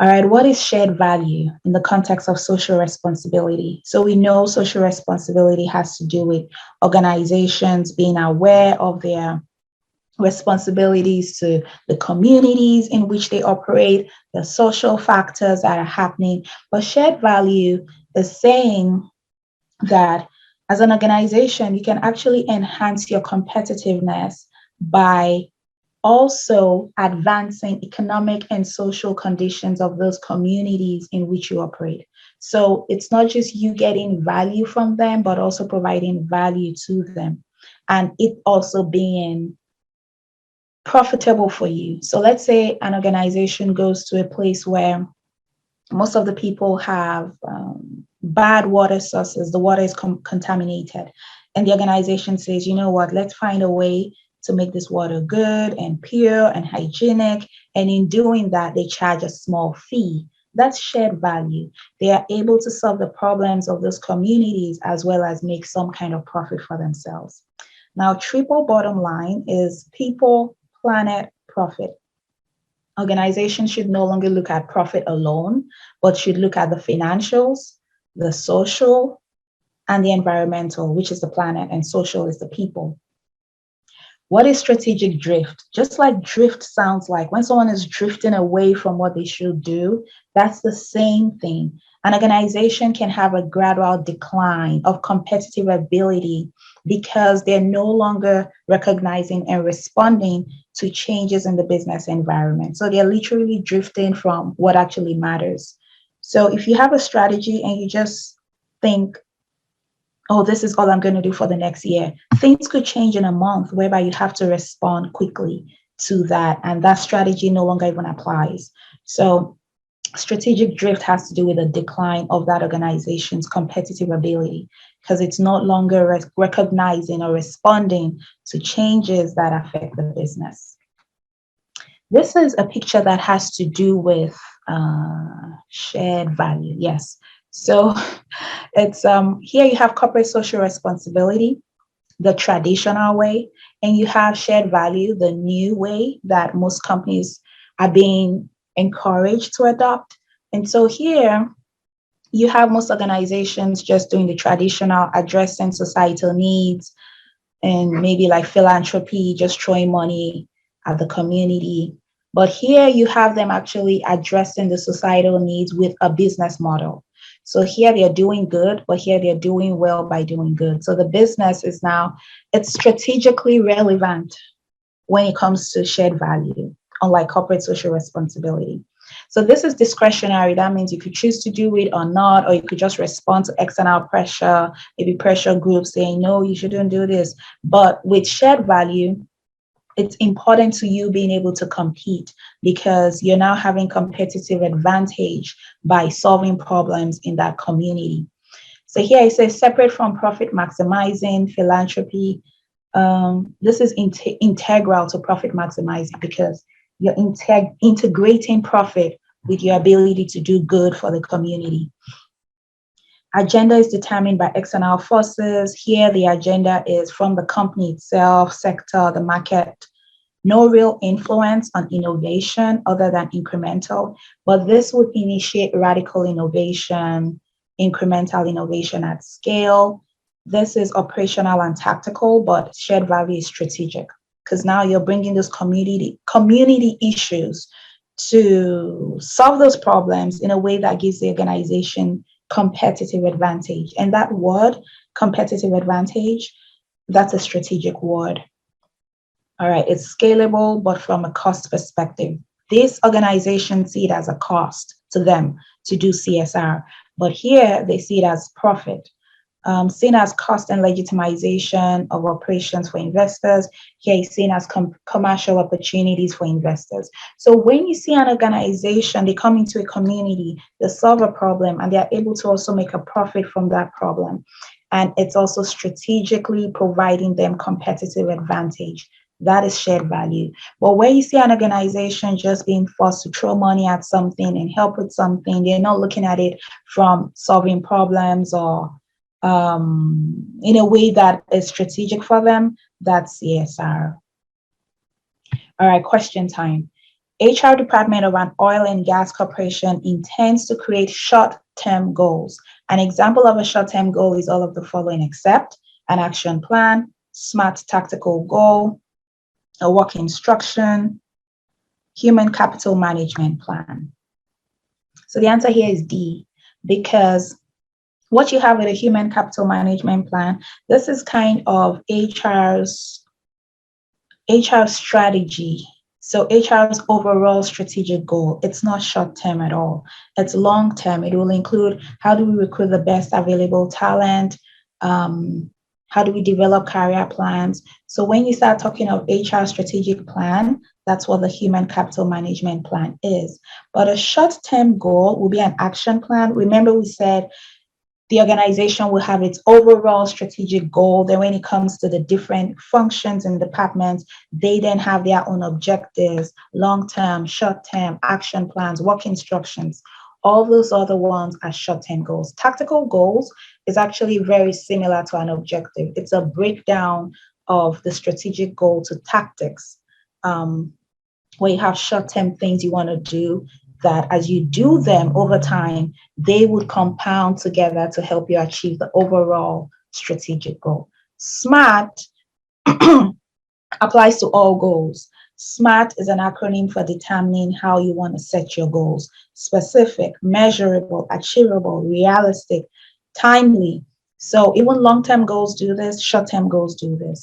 All right, what is shared value in the context of social responsibility? So we know social responsibility has to do with organizations being aware of their responsibilities to the communities in which they operate, the social factors that are happening. But shared value is saying that as an organization, you can actually enhance your competitiveness by also advancing economic and social conditions of those communities in which you operate. So it's not just you getting value from them, but also providing value to them, and it also being profitable for you. So let's say an organization goes to a place where most of the people have bad water sources, the water is contaminated, and the organization says, you know what, let's find a way to make this water good and pure and hygienic. And in doing that, they charge a small fee. That's shared value. They are able to solve the problems of those communities as well as make some kind of profit for themselves. Now, triple bottom line is people, planet, profit. Organizations should no longer look at profit alone, but should look at the financials, the social, and the environmental, which is the planet, and social is the people. What is strategic drift? Just like drift sounds like when someone is drifting away from what they should do, that's the same thing. An organization can have a gradual decline of competitive ability because they're no longer recognizing and responding to changes in the business environment. So they're literally drifting from what actually matters. So if you have a strategy and you just think, oh, this is all I'm going to do for the next year, things could change in a month whereby you have to respond quickly to that. And that strategy no longer even applies. So strategic drift has to do with a decline of that organization's competitive ability because it's no longer recognizing or responding to changes that affect the business. This is a picture that has to do with shared value. Yes. So it's here you have corporate social responsibility, the traditional way, and you have shared value, the new way that most companies are being encouraged to adopt. And so here you have most organizations just doing the traditional, addressing societal needs and maybe like philanthropy, just throwing money at the community. But here you have them actually addressing the societal needs with a business model. So here they're doing good, but here they're doing well by doing good. So the business is now, it's strategically relevant when it comes to shared value, unlike corporate social responsibility. So this is discretionary. That means you could choose to do it or not, or you could just respond to external pressure, maybe pressure groups saying, no, you shouldn't do this. But with shared value, it's important to you being able to compete because you're now having competitive advantage by solving problems in that community. So here it says separate from profit maximizing, philanthropy. This is integral to profit maximizing because you're integrating profit with your ability to do good for the community. Agenda is determined by external forces. Here, the agenda is from the company itself, sector, the market. No real influence on innovation other than incremental, but this would initiate radical innovation, incremental innovation at scale. This is operational and tactical, but shared value is strategic because now you're bringing those community issues to solve those problems in a way that gives the organization competitive advantage. And that word, competitive advantage, that's a strategic word. All right, it's scalable, but from a cost perspective. This organization see it as a cost to them to do CSR, but here they see it as profit. Seen as cost and legitimization of operations for investors. Here is seen as commercial opportunities for investors. So when you see an organization, they come into a community, they solve a problem, and they're able to also make a profit from that problem. And it's also strategically providing them competitive advantage. That is shared value. But when you see an organization just being forced to throw money at something and help with something, they're not looking at it from solving problems or in a way that is strategic for them, that's CSR. All right, question time. HR department of an oil and gas corporation intends to create short-term goals. An example of a short-term goal is all of the following except an action plan, SMART tactical goal, a work instruction, human capital management plan. So the answer here is D, because what you have with a human capital management plan, this is kind of HR's strategy. So HR's overall strategic goal, it's not short term at all. It's long term. It will include how do we recruit the best available talent? How do we develop career plans? So when you start talking of HR strategic plan, that's what the human capital management plan is. But a short-term goal will be an action plan. Remember, we said the organization will have its overall strategic goal. Then when it comes to the different functions and departments, they then have their own objectives, long-term, short-term, action plans, work instructions. All those other ones are short-term goals. Tactical goals is actually very similar to an objective. It's a breakdown of the strategic goal to tactics, where you have short-term things you want to do that as you do them over time, they would compound together to help you achieve the overall strategic goal. SMART applies to all goals. SMART is an acronym for determining how you want to set your goals: specific, measurable, achievable, realistic, timely. So even long-term goals do this, short-term goals do this.